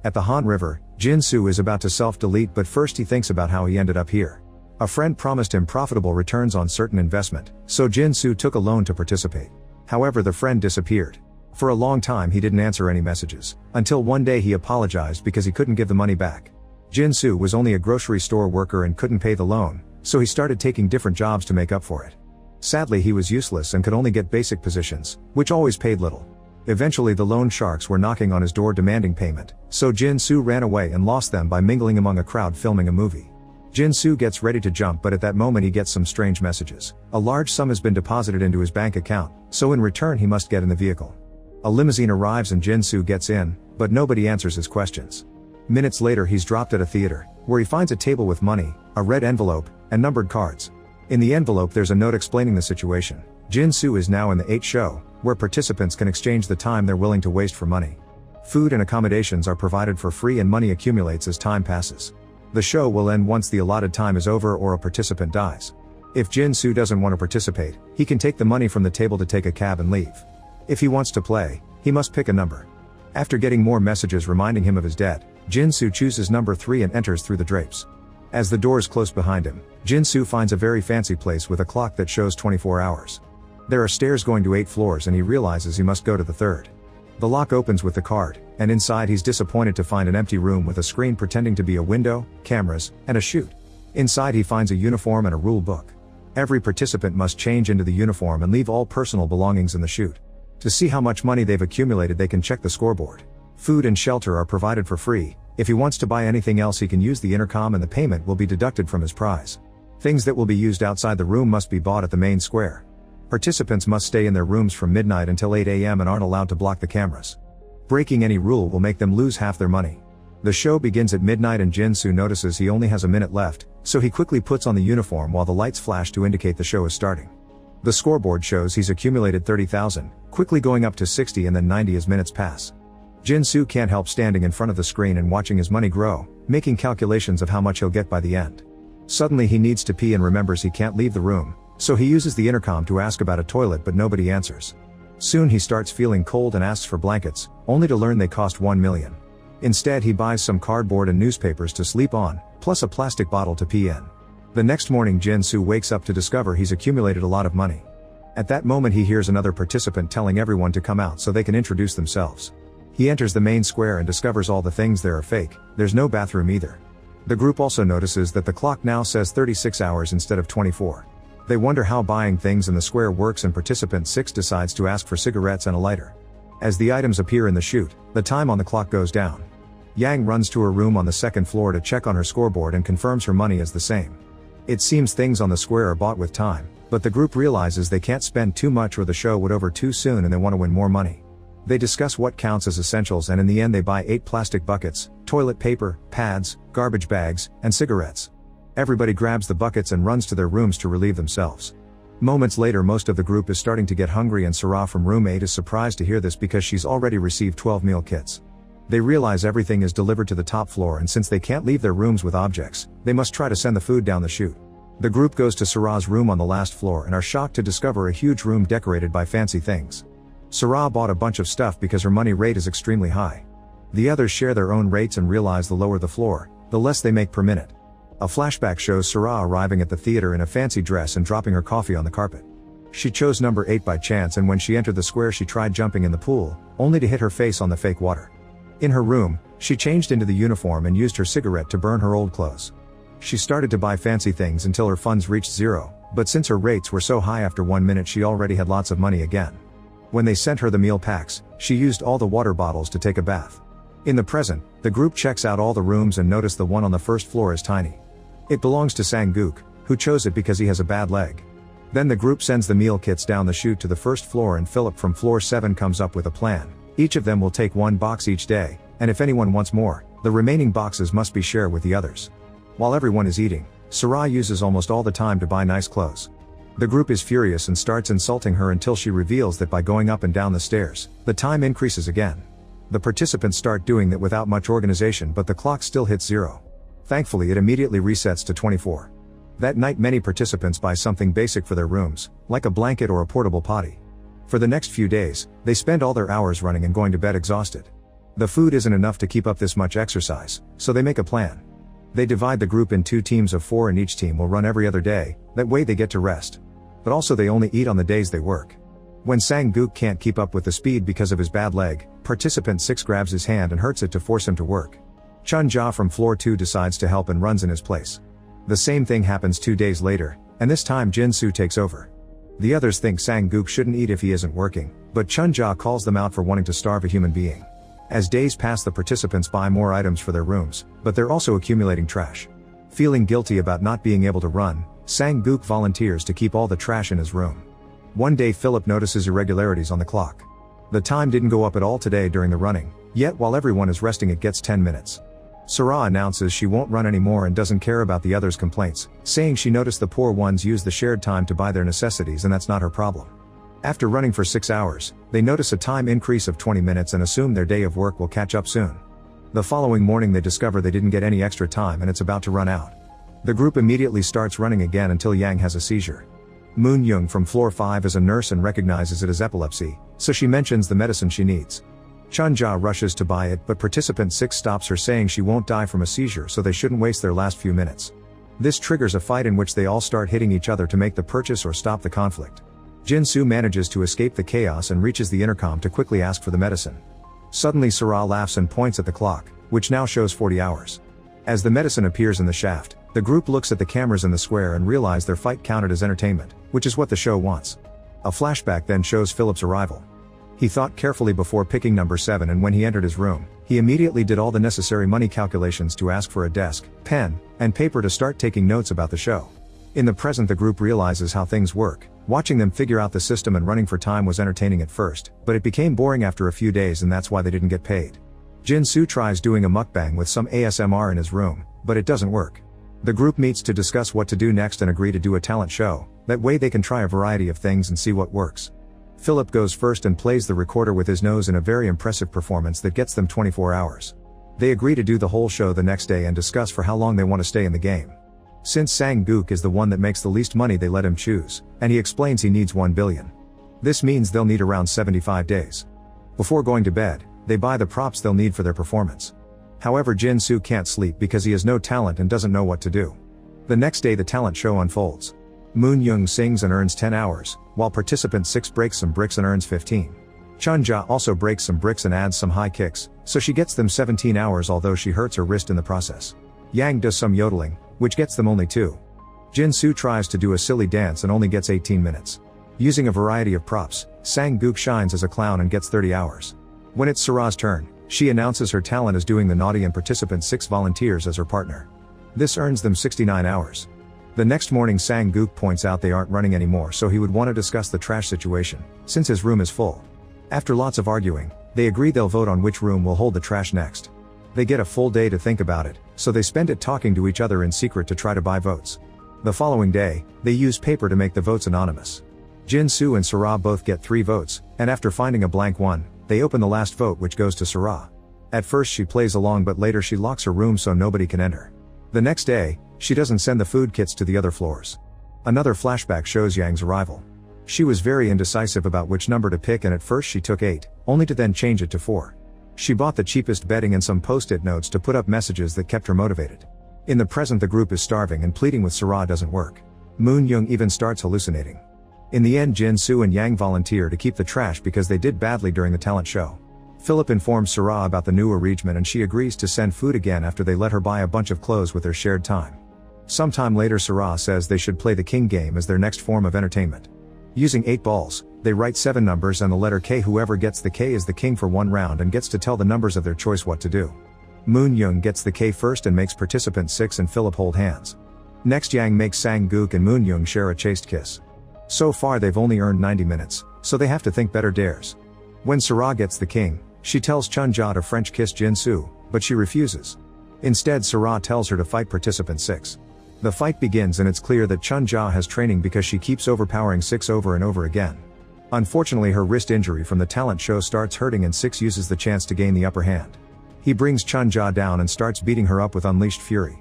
At the Han River, Jin-soo is about to self-delete, but first he thinks about how he ended up here. A friend promised him profitable returns on certain investment, so Jin-soo took a loan to participate. However, the friend disappeared. For a long time he didn't answer any messages, until one day he apologized because he couldn't give the money back. Jin-soo was only a grocery store worker and couldn't pay the loan, so he started taking different jobs to make up for it. Sadly, he was useless and could only get basic positions, which always paid little. Eventually the loan sharks were knocking on his door demanding payment, so Jin-soo ran away and lost them by mingling among a crowd filming a movie. Jin-soo gets ready to jump, but at that moment he gets some strange messages. A large sum has been deposited into his bank account, so in return he must get in the vehicle. A limousine arrives and Jin-soo gets in, but nobody answers his questions. Minutes later he's dropped at a theater, where he finds a table with money, a red envelope, and numbered cards. In the envelope there's a note explaining the situation. Jin-soo is now in the 8 show, where participants can exchange the time they're willing to waste for money. Food and accommodations are provided for free and money accumulates as time passes. The show will end once the allotted time is over or a participant dies. If Jin-soo doesn't want to participate, he can take the money from the table to take a cab and leave. If he wants to play, he must pick a number. After getting more messages reminding him of his debt, Jin-soo chooses number 3 and enters through the drapes. As the doors close behind him, Jin-soo finds a very fancy place with a clock that shows 24 hours. There are stairs going to 8 floors and he realizes he must go to the 3rd. The lock opens with the card, and inside he's disappointed to find an empty room with a screen pretending to be a window, cameras, and a chute. Inside he finds a uniform and a rule book. Every participant must change into the uniform and leave all personal belongings in the chute. To see how much money they've accumulated they can check the scoreboard. Food and shelter are provided for free. If he wants to buy anything else he can use the intercom and the payment will be deducted from his prize. Things that will be used outside the room must be bought at the main square. Participants must stay in their rooms from midnight until 8 a.m. and aren't allowed to block the cameras. Breaking any rule will make them lose half their money. The show begins at midnight and Jin-soo notices he only has a minute left, so he quickly puts on the uniform while the lights flash to indicate the show is starting. The scoreboard shows he's accumulated 30,000, quickly going up to 60 and then 90 as minutes pass. Jin-soo can't help standing in front of the screen and watching his money grow, making calculations of how much he'll get by the end. Suddenly he needs to pee and remembers he can't leave the room, so he uses the intercom to ask about a toilet but nobody answers. Soon he starts feeling cold and asks for blankets, only to learn they cost 1 million. Instead he buys some cardboard and newspapers to sleep on, plus a plastic bottle to pee in. The next morning Jin-soo wakes up to discover he's accumulated a lot of money. At that moment he hears another participant telling everyone to come out so they can introduce themselves. He enters the main square and discovers all the things there are fake. There's no bathroom either. The group also notices that the clock now says 36 hours instead of 24. They wonder how buying things in the square works and participant 6 decides to ask for cigarettes and a lighter. As the items appear in the chute, the time on the clock goes down. Yang runs to her room on the 2nd floor to check on her scoreboard and confirms her money is the same. It seems things on the square are bought with time, but the group realizes they can't spend too much or the show would over too soon and they want to win more money. They discuss what counts as essentials and in the end they buy 8 plastic buckets, toilet paper, pads, garbage bags, and cigarettes. Everybody grabs the buckets and runs to their rooms to relieve themselves. Moments later most of the group is starting to get hungry and Sarah from room 8 is surprised to hear this because she's already received 12 meal kits. They realize everything is delivered to the top floor and since they can't leave their rooms with objects, they must try to send the food down the chute. The group goes to Sarah's room on the last floor and are shocked to discover a huge room decorated by fancy things. Sarah bought a bunch of stuff because her money rate is extremely high. The others share their own rates and realize the lower the floor, the less they make per minute. A flashback shows Sarah arriving at the theater in a fancy dress and dropping her coffee on the carpet. She chose number 8 by chance and when she entered the square she tried jumping in the pool, only to hit her face on the fake water. In her room, she changed into the uniform and used her cigarette to burn her old clothes. She started to buy fancy things until her funds reached 0, but since her rates were so high after 1 minute she already had lots of money again. When they sent her the meal packs, she used all the water bottles to take a bath. In the present, the group checks out all the rooms and notice the one on the 1st floor is tiny. It belongs to Sang-guk, who chose it because he has a bad leg. Then the group sends the meal kits down the chute to the 1st floor and Philip from floor 7 comes up with a plan. Each of them will take 1 box each day, and if anyone wants more, the remaining boxes must be shared with the others. While everyone is eating, Sarah uses almost all the time to buy nice clothes. The group is furious and starts insulting her until she reveals that by going up and down the stairs, the time increases again. The participants start doing that without much organization but the clock still hits 0. Thankfully it immediately resets to 24. That night many participants buy something basic for their rooms, like a blanket or a portable potty. For the next few days, they spend all their hours running and going to bed exhausted. The food isn't enough to keep up this much exercise, so they make a plan. They divide the group in 2 teams of 4 and each team will run every other day, that way they get to rest. But also they only eat on the days they work. When Sang-gook can't keep up with the speed because of his bad leg, participant 6 grabs his hand and hurts it to force him to work. Chun-ja from floor 2 decides to help and runs in his place. The same thing happens 2 days later, and this time Jin-soo takes over. The others think Sang-gook shouldn't eat if he isn't working, but Chun-ja calls them out for wanting to starve a human being. As days pass, the participants buy more items for their rooms, but they're also accumulating trash. Feeling guilty about not being able to run, Sang-gook volunteers to keep all the trash in his room. One day Philip notices irregularities on the clock. The time didn't go up at all today during the running, yet while everyone is resting it gets 10 minutes. Sarah announces she won't run anymore and doesn't care about the others' complaints, saying she noticed the poor ones use the shared time to buy their necessities and that's not her problem. After running for 6 hours, they notice a time increase of 20 minutes and assume their day of work will catch up soon. The following morning they discover they didn't get any extra time and it's about to run out. The group immediately starts running again until Yang has a seizure. Moon-young from floor 5 is a nurse and recognizes it as epilepsy, so she mentions the medicine she needs. Chun-ja rushes to buy it but participant 6 stops her saying she won't die from a seizure so they shouldn't waste their last few minutes. This triggers a fight in which they all start hitting each other to make the purchase or stop the conflict. Jin-soo manages to escape the chaos and reaches the intercom to quickly ask for the medicine. Suddenly Sarah laughs and points at the clock, which now shows 40 hours. As the medicine appears in the shaft, the group looks at the cameras in the square and realize their fight counted as entertainment, which is what the show wants. A flashback then shows Philip's arrival. He thought carefully before picking number 7 and when he entered his room, he immediately did all the necessary money calculations to ask for a desk, pen, and paper to start taking notes about the show. In the present the group realizes how things work. Watching them figure out the system and running for time was entertaining at first, but it became boring after a few days and that's why they didn't get paid. Jin-soo tries doing a mukbang with some ASMR in his room, but it doesn't work. The group meets to discuss what to do next and agree to do a talent show, that way they can try a variety of things and see what works. Philip goes first and plays the recorder with his nose in a very impressive performance that gets them 24 hours. They agree to do the whole show the next day and discuss for how long they want to stay in the game. Since Sang-gook is the one that makes the least money they let him choose, and he explains he needs 1 billion. This means they'll need around 75 days. Before going to bed, they buy the props they'll need for their performance. However, Jin-soo can't sleep because he has no talent and doesn't know what to do. The next day the talent show unfolds. Moon-young sings and earns 10 hours, while participant 6 breaks some bricks and earns 15. Chun-ja also breaks some bricks and adds some high kicks, so she gets them 17 hours although she hurts her wrist in the process. Yang does some yodeling, which gets them only 2. Jin-soo tries to do a silly dance and only gets 18 minutes. Using a variety of props, Sang-gook shines as a clown and gets 30 hours. When it's Sarah's turn, she announces her talent as doing the naughty and participant 6 volunteers as her partner. This earns them 69 hours. The next morning Sang-gook points out they aren't running anymore so he would want to discuss the trash situation, since his room is full. After lots of arguing, they agree they'll vote on which room will hold the trash next. They get a full day to think about it, so they spend it talking to each other in secret to try to buy votes. The following day, they use paper to make the votes anonymous. Jin-soo and Sarah both get 3 votes, and after finding a blank one, they open the last vote which goes to Sarah. At first she plays along but later she locks her room so nobody can enter. The next day, she doesn't send the food kits to the other floors. Another flashback shows Yang's arrival. She was very indecisive about which number to pick and at first she took 8, only to then change it to 4. She bought the cheapest bedding and some post-it notes to put up messages that kept her motivated. In the present the group is starving and pleading with Sarah doesn't work. Moon-young even starts hallucinating. In the end Jin-soo and Yang volunteer to keep the trash because they did badly during the talent show. Philip informs Sarah about the new arrangement and she agrees to send food again after they let her buy a bunch of clothes with their shared time. Sometime later Sarah says they should play the king game as their next form of entertainment. Using 8 balls, they write 7 numbers and the letter K. Whoever gets the K is the king for 1 round and gets to tell the numbers of their choice what to do. Moon-young gets the K first and makes participant 6 and Philip hold hands. Next Yang makes Sang-gook and Moon-young share a chaste kiss. So far they've only earned 90 minutes, so they have to think better dares. When Sarah gets the king, she tells Chun-ja to French kiss Jin-soo, but she refuses. Instead Sarah tells her to fight participant 6. The fight begins and it's clear that Chun-ja has training because she keeps overpowering 6 over and over again. Unfortunately her wrist injury from the talent show starts hurting and 6 uses the chance to gain the upper hand. He brings Chun-ja down and starts beating her up with unleashed fury.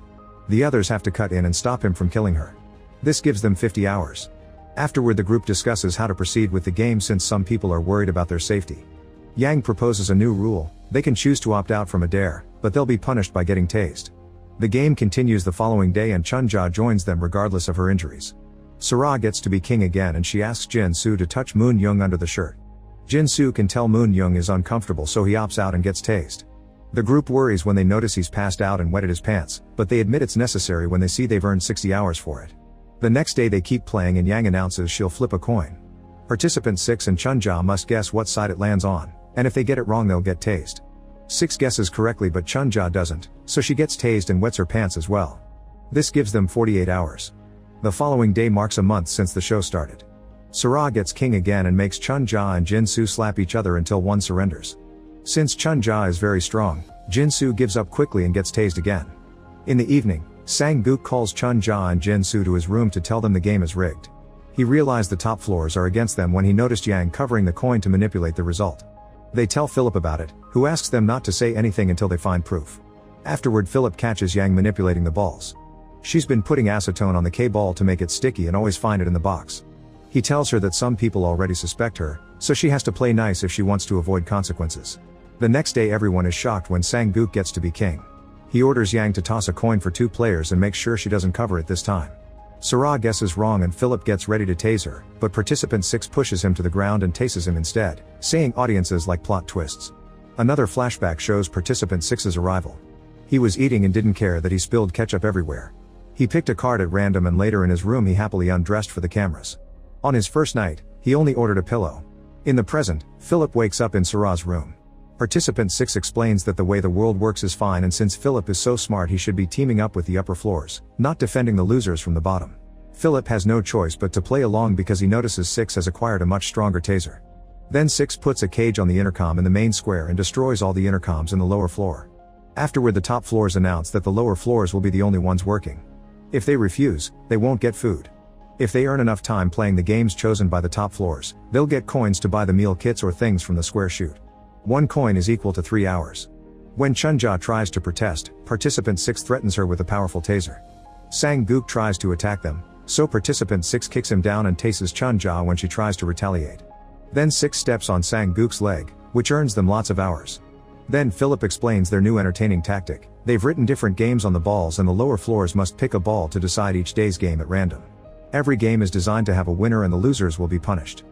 The others have to cut in and stop him from killing her. This gives them 50 hours. Afterward the group discusses how to proceed with the game since some people are worried about their safety. Yang proposes a new rule: they can choose to opt out from a dare, but they'll be punished by getting tased. The game continues the following day and Chunja joins them regardless of her injuries. Sara gets to be king again and she asks Jin-soo to touch Moon-young under the shirt. Jin-soo can tell Moon-young is uncomfortable, so he opts out and gets tased. The group worries when they notice he's passed out and wetted his pants, but they admit it's necessary when they see they've earned 60 hours for it. The next day they keep playing and Yang announces she'll flip a coin. Participant 6 and Chunja must guess what side it lands on, and if they get it wrong they'll get tased. 6 guesses correctly but Chunja doesn't, so she gets tased and wets her pants as well. This gives them 48 hours. The following day marks a month since the show started. Sara gets king again and makes Chunja and Jin-soo slap each other until one surrenders. Since Chunja is very strong, Jin-soo gives up quickly and gets tased again. In the evening, Sang-guk calls Chunja and Jin-soo to his room to tell them the game is rigged. He realized the top floors are against them when he noticed Yang covering the coin to manipulate the result. They tell Philip about it, who asks them not to say anything until they find proof. Afterward Philip catches Yang manipulating the balls. She's been putting acetone on the K-ball to make it sticky and always find it in the box. He tells her that some people already suspect her, so she has to play nice if she wants to avoid consequences. The next day everyone is shocked when Sang-guk gets to be king. He orders Yang to toss a coin for 2 players and makes sure she doesn't cover it this time. Sara guesses wrong and Philip gets ready to tase her, but participant 6 pushes him to the ground and tases him instead, saying audiences like plot twists. Another flashback shows participant 6's arrival. He was eating and didn't care that he spilled ketchup everywhere. He picked a card at random and later in his room he happily undressed for the cameras. On his first night, he only ordered a pillow. In the present, Philip wakes up in Sara's room. Participant 6 explains that the way the world works is fine and since Philip is so smart he should be teaming up with the upper floors, not defending the losers from the bottom. Philip has no choice but to play along because he notices 6 has acquired a much stronger taser. Then 6 puts a cage on the intercom in the main square and destroys all the intercoms in the lower floor. Afterward the top floors announce that the lower floors will be the only ones working. If they refuse, they won't get food. If they earn enough time playing the games chosen by the top floors, they'll get coins to buy the meal kits or things from the square chute. 1 coin is equal to 3 hours. When Chunja tries to protest, participant 6 threatens her with a powerful taser. Sang-guk tries to attack them, so participant 6 kicks him down and tases Chunja when she tries to retaliate. Then 6 steps on Sang-guk's leg, which earns them lots of hours. Then Philip explains their new entertaining tactic. They've written different games on the balls and the lower floors must pick a ball to decide each day's game at random. Every game is designed to have a winner and the losers will be punished.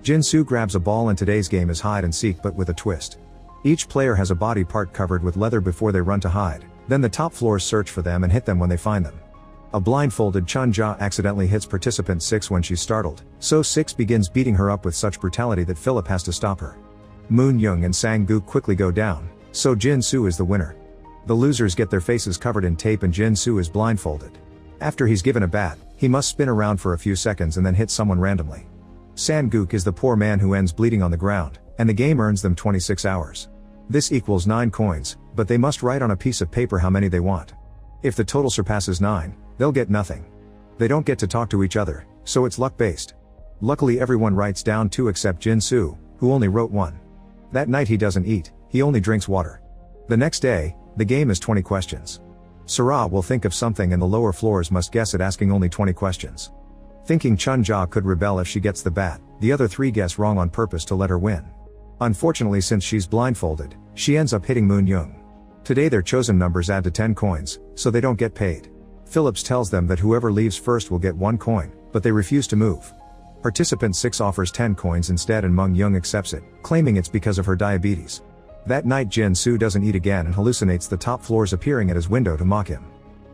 Jin-soo grabs a ball and today's game is hide and seek but with a twist. Each player has a body part covered with leather before they run to hide, then the top floors search for them and hit them when they find them. A blindfolded Chunja accidentally hits participant 6 when she's startled, so 6 begins beating her up with such brutality that Philip has to stop her. Moon-young and Sang-guk quickly go down, so Jin-soo is the winner. The losers get their faces covered in tape and Jin-soo is blindfolded. After he's given a bat, he must spin around for a few seconds and then hit someone randomly. Sang-guk is the poor man who ends bleeding on the ground, and the game earns them 26 hours. This equals 9 coins, but they must write on a piece of paper how many they want. If the total surpasses 9, they'll get nothing. They don't get to talk to each other, so it's luck-based. Luckily everyone writes down 2 except Jin-soo, who only wrote 1. That night he doesn't eat, he only drinks water. The next day, the game is 20 questions. Sara will think of something and the lower floors must guess it asking only 20 questions. Thinking Chunja could rebel if she gets the bat, the other 3 guess wrong on purpose to let her win. Unfortunately since she's blindfolded, she ends up hitting Moon-young. Today their chosen numbers add to 10 coins, so they don't get paid. Phillips tells them that whoever leaves first will get 1 coin, but they refuse to move. Participant 6 offers 10 coins instead and Moon-young accepts it, claiming it's because of her diabetes. That night Jin-soo doesn't eat again and hallucinates the top floors appearing at his window to mock him.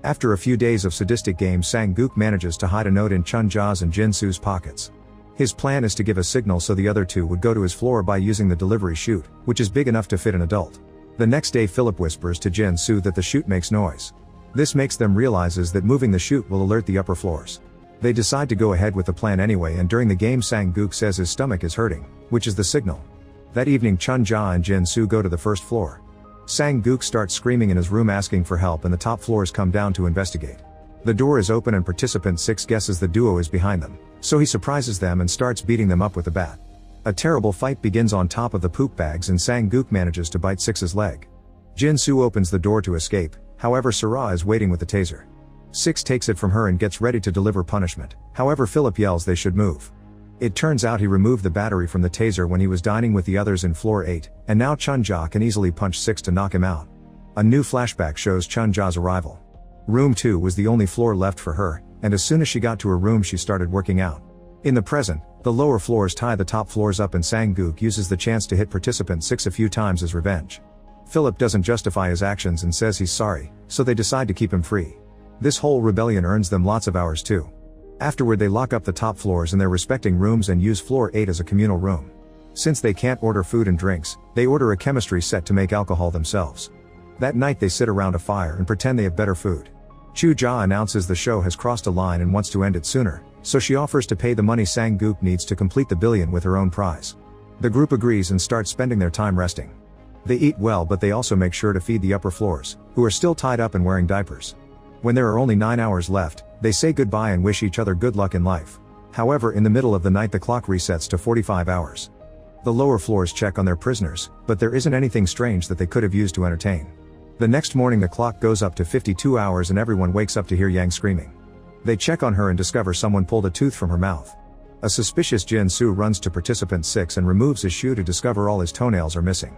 After a few days of sadistic games Sang-guk manages to hide a note in Chunja's and Jin-soo's pockets. His plan is to give a signal so the other 2 would go to his floor by using the delivery chute, which is big enough to fit an adult. The next day Philip whispers to Jin-soo that the chute makes noise. This makes them realizes that moving the chute will alert the upper floors. They decide to go ahead with the plan anyway and during the game Sang-guk says his stomach is hurting, which is the signal. That evening Chunja and Jin-soo go to the first floor. Sang-guk starts screaming in his room asking for help and the top floors come down to investigate. The door is open and participant 6 guesses the duo is behind them, so he surprises them and starts beating them up with a bat. A terrible fight begins on top of the poop bags and Sang-guk manages to bite 6's leg. Jin-soo opens the door to escape, however Sara is waiting with the taser. 6 takes it from her and gets ready to deliver punishment, however Philip yells they should move. It turns out he removed the battery from the taser when he was dining with the others in floor 8, and now Chun-ja can easily punch 6 to knock him out. A new flashback shows Chun-ja's arrival. Room 2 was the only floor left for her, and as soon as she got to her room she started working out. In the present, the lower floors tie the top floors up and Sang-gook uses the chance to hit participant 6 a few times as revenge. Philip doesn't justify his actions and says he's sorry, so they decide to keep him free. This whole rebellion earns them lots of hours too. Afterward they lock up the top floors in their respecting rooms and use floor 8 as a communal room. Since they can't order food and drinks, they order a chemistry set to make alcohol themselves. That night they sit around a fire and pretend they have better food. Chu-ja announces the show has crossed a line and wants to end it sooner, so she offers to pay the money Sang-gook needs to complete the billion with her own prize. The group agrees and starts spending their time resting. They eat well, but they also make sure to feed the upper floors, who are still tied up and wearing diapers. When there are only 9 hours left, they say goodbye and wish each other good luck in life. However, in the middle of the night the clock resets to 45 hours. The lower floors check on their prisoners, but there isn't anything strange that they could have used to entertain. The next morning the clock goes up to 52 hours and everyone wakes up to hear Yang screaming. They check on her and discover someone pulled a tooth from her mouth. A suspicious Jin-soo runs to participant 6 and removes his shoe to discover all his toenails are missing.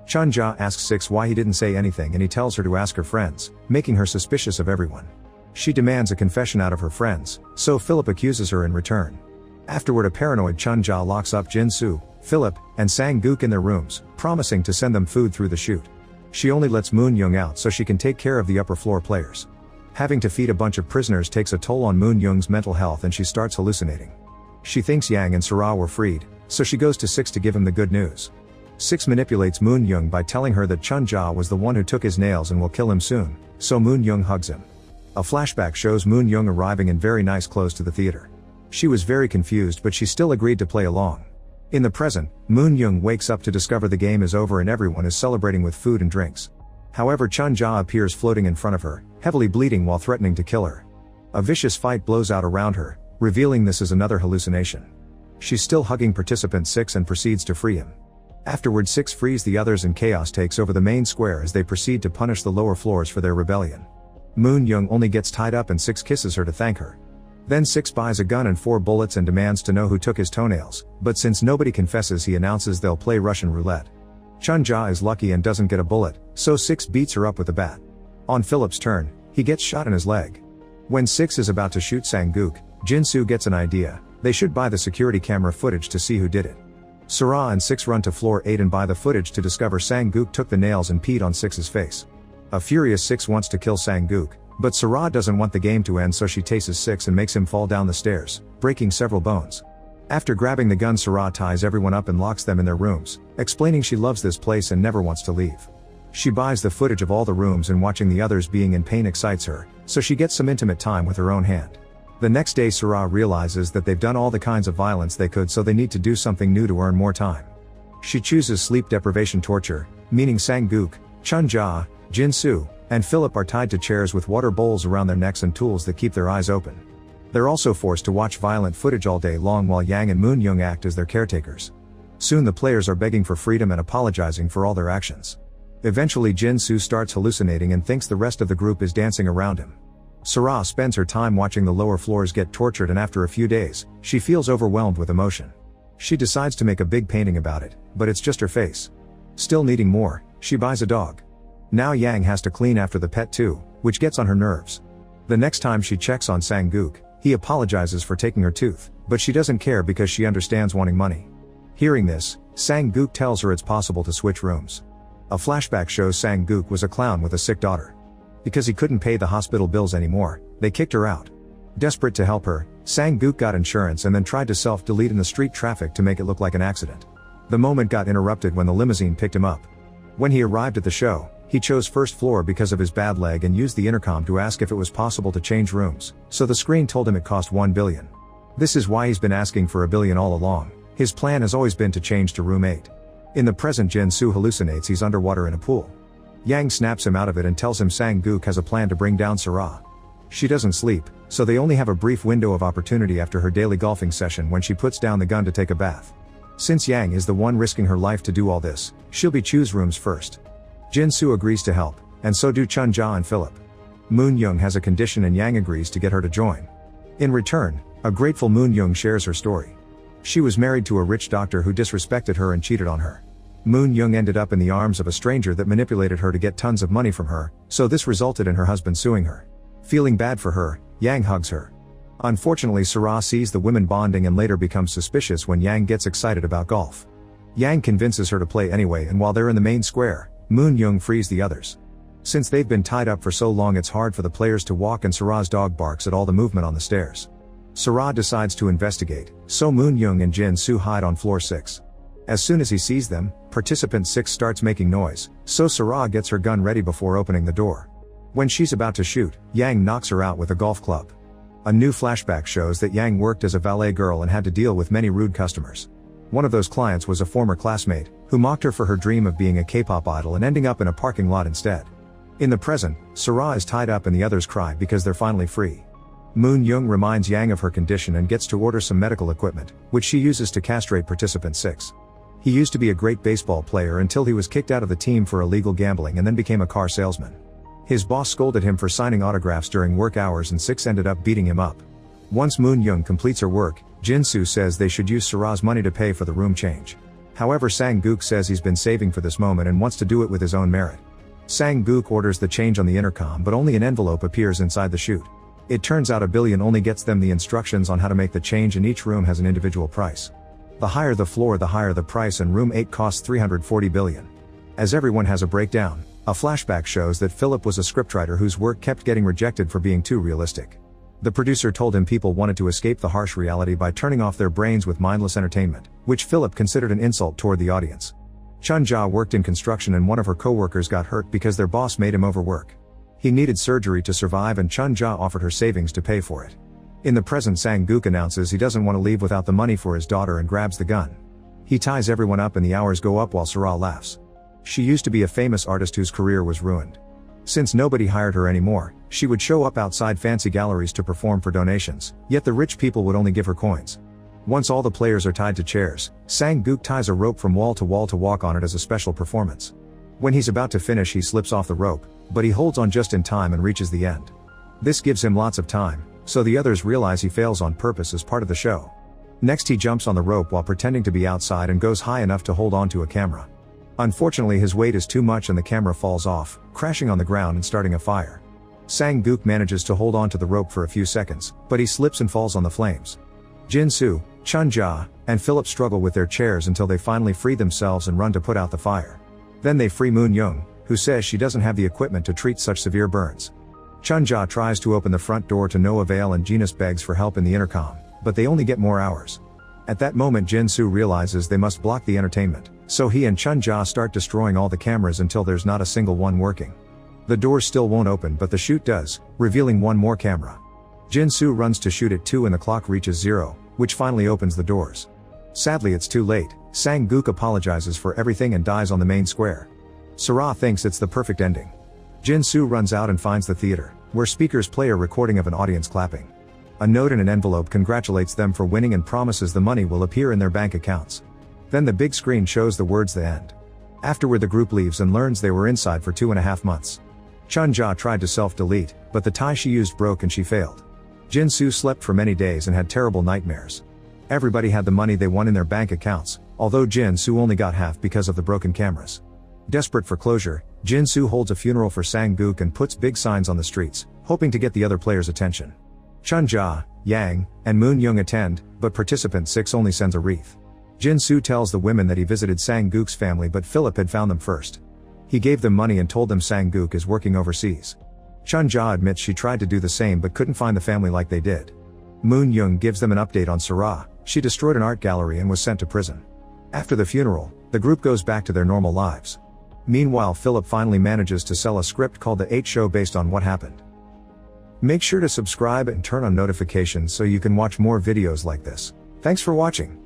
Chun-ja asks 6 why he didn't say anything and he tells her to ask her friends, making her suspicious of everyone. She demands a confession out of her friends, so Philip accuses her in return. Afterward a paranoid Chun-ja locks up Jin-soo, Philip, and Sang-gook in their rooms, promising to send them food through the chute. She only lets Moon-young out so she can take care of the upper floor players. Having to feed a bunch of prisoners takes a toll on Moon-young's mental health and she starts hallucinating. She thinks Yang and Sara were freed, so she goes to 6 to give him the good news. 6 manipulates Moon-young by telling her that Chun-ja was the one who took his nails and will kill him soon, so Moon-young hugs him. A flashback shows Moon-young arriving in very nice clothes to the theater. She was very confused but she still agreed to play along. In the present, Moon-young wakes up to discover the game is over and everyone is celebrating with food and drinks. However, Chun-ja appears floating in front of her, heavily bleeding while threatening to kill her. A vicious fight blows out around her, revealing this is another hallucination. She's still hugging participant 6 and proceeds to free him. Afterward 6 frees the others and chaos takes over the main square as they proceed to punish the lower floors for their rebellion. Moon-young only gets tied up and 6 kisses her to thank her. Then 6 buys a gun and 4 bullets and demands to know who took his toenails, but since nobody confesses he announces they'll play Russian roulette. Chun-ja is lucky and doesn't get a bullet, so 6 beats her up with a bat. On Philip's turn, he gets shot in his leg. When 6 is about to shoot Sang-gook, Jin-soo gets an idea: they should buy the security camera footage to see who did it. Sara and 6 run to floor 8 and buy the footage to discover Sang-gook took the nails and peed on 6's face. A furious 6 wants to kill Sang-gook, but Sara doesn't want the game to end so she tases 6 and makes him fall down the stairs, breaking several bones. After grabbing the gun, Sara ties everyone up and locks them in their rooms, explaining she loves this place and never wants to leave. She buys the footage of all the rooms and watching the others being in pain excites her, so she gets some intimate time with her own hand. The next day Sara realizes that they've done all the kinds of violence they could, so they need to do something new to earn more time. She chooses sleep deprivation torture, meaning Sang-gook, Chun-ja, Jin-soo, and Philip are tied to chairs with water bowls around their necks and tools that keep their eyes open. They're also forced to watch violent footage all day long while Yang and Moon-young act as their caretakers. Soon the players are begging for freedom and apologizing for all their actions. Eventually Jin-soo starts hallucinating and thinks the rest of the group is dancing around him. Sara spends her time watching the lower floors get tortured, and after a few days, she feels overwhelmed with emotion. She decides to make a big painting about it, but it's just her face. Still needing more, she buys a dog. Now Yang has to clean after the pet too, which gets on her nerves. The next time she checks on Sang-gook, he apologizes for taking her tooth, but she doesn't care because she understands wanting money. Hearing this, Sang-gook tells her it's possible to switch rooms. A flashback shows Sang-gook was a clown with a sick daughter. Because he couldn't pay the hospital bills anymore, they kicked her out. Desperate to help her, Sang-gook got insurance and then tried to self-delete in the street traffic to make it look like an accident. The moment got interrupted when the limousine picked him up. When he arrived at the show, he chose first floor because of his bad leg and used the intercom to ask if it was possible to change rooms, so the screen told him it cost 1 billion. This is why he's been asking for $1 billion all along. His plan has always been to change to room 8. In the present, Jin-soo hallucinates he's underwater in a pool. Yang snaps him out of it and tells him Sang-gook has a plan to bring down Sara. She doesn't sleep, so they only have a brief window of opportunity after her daily golfing session when she puts down the gun to take a bath. Since Yang is the one risking her life to do all this, she'll be choose rooms first. Jin-soo agrees to help, and so do Chun-ja and Philip. Moon-young has a condition and Yang agrees to get her to join. In return, a grateful Moon-young shares her story. She was married to a rich doctor who disrespected her and cheated on her. Moon Young ended up in the arms of a stranger that manipulated her to get tons of money from her, so this resulted in her husband suing her. Feeling bad for her, Yang hugs her. Unfortunately, Sarah sees the women bonding and later becomes suspicious when Yang gets excited about golf. Yang convinces her to play anyway, and while they're in the main square, Moon Young frees the others. Since they've been tied up for so long, it's hard for the players to walk, and Sarah's dog barks at all the movement on the stairs. Sarah decides to investigate, so Moon Young and Jin Soo hide on floor 6. As soon as he sees them, participant 6 starts making noise, so Sarah gets her gun ready before opening the door. When she's about to shoot, Yang knocks her out with a golf club. A new flashback shows that Yang worked as a valet girl and had to deal with many rude customers. One of those clients was a former classmate, who mocked her for her dream of being a K-pop idol and ending up in a parking lot instead. In the present, Sarah is tied up and the others cry because they're finally free. Moon Young reminds Yang of her condition and gets to order some medical equipment, which she uses to castrate participant 6. He used to be a great baseball player until he was kicked out of the team for illegal gambling and then became a car salesman. His boss scolded him for signing autographs during work hours and 6 ended up beating him up. Once Moon Young completes her work, Jin Soo says they should use Sarah's money to pay for the room change. However, Sang-gook says he's been saving for this moment and wants to do it with his own merit. Sang-gook orders the change on the intercom, but only an envelope appears inside the chute. It turns out a billion only gets them the instructions on how to make the change, and each room has an individual price. The higher the floor, the higher the price, and room 8 costs 340 billion. As everyone has a breakdown, a flashback shows that Philip was a scriptwriter whose work kept getting rejected for being too realistic. The producer told him people wanted to escape the harsh reality by turning off their brains with mindless entertainment, which Philip considered an insult toward the audience. Chun-ja worked in construction and one of her co-workers got hurt because their boss made him overwork. He needed surgery to survive and Chun-ja offered her savings to pay for it. In the present, Sang-gook announces he doesn't want to leave without the money for his daughter and grabs the gun. He ties everyone up and the hours go up while Sarah laughs. She used to be a famous artist whose career was ruined. Since nobody hired her anymore, she would show up outside fancy galleries to perform for donations, yet the rich people would only give her coins. Once all the players are tied to chairs, Sang-gook ties a rope from wall to walk on it as a special performance. When he's about to finish, he slips off the rope, but he holds on just in time and reaches the end. This gives him lots of time, so the others realize he fails on purpose as part of the show. Next, he jumps on the rope while pretending to be outside and goes high enough to hold on to a camera. Unfortunately, his weight is too much and the camera falls off, crashing on the ground and starting a fire. Sang-gook manages to hold on to the rope for a few seconds, but he slips and falls on the flames. Jin Soo, Chun-ja, and Philip struggle with their chairs until they finally free themselves and run to put out the fire. Then they free Moon Young, who says she doesn't have the equipment to treat such severe burns. Chun-ja tries to open the front door to no avail and Genus begs for help in the intercom, but they only get more hours. At that moment, Jin Soo realizes they must block the entertainment, so he and Chun-ja start destroying all the cameras until there's not a single one working. The door still won't open, but the chute does, revealing one more camera. Jin Soo runs to shoot it too and the clock reaches 0, which finally opens the doors. Sadly, it's too late. Sang-gook apologizes for everything and dies on the main square. Sarah thinks it's the perfect ending. Jin Soo runs out and finds the theater, where speakers play a recording of an audience clapping. A note in an envelope congratulates them for winning and promises the money will appear in their bank accounts. Then the big screen shows the words "the end." Afterward, the group leaves and learns they were inside for 2.5 months. Chun-ja tried to self-delete, but the tie she used broke and she failed. Jin Soo slept for many days and had terrible nightmares. Everybody had the money they won in their bank accounts, although Jin Soo only got half because of the broken cameras. Desperate for closure, Jin Soo holds a funeral for Sang-gook and puts big signs on the streets, hoping to get the other players' attention. Chun-ja, Yang, and Moon Young attend, but participant 6 only sends a wreath. Jin Soo tells the women that he visited Sang-gook's family, but Philip had found them first. He gave them money and told them Sang-gook is working overseas. Chun-ja admits she tried to do the same but couldn't find the family like they did. Moon Young gives them an update on Sarah. She destroyed an art gallery and was sent to prison. After the funeral, the group goes back to their normal lives. Meanwhile, Philip finally manages to sell a script called The 8 Show based on what happened. Make sure to subscribe and turn on notifications so you can watch more videos like this. Thanks for watching.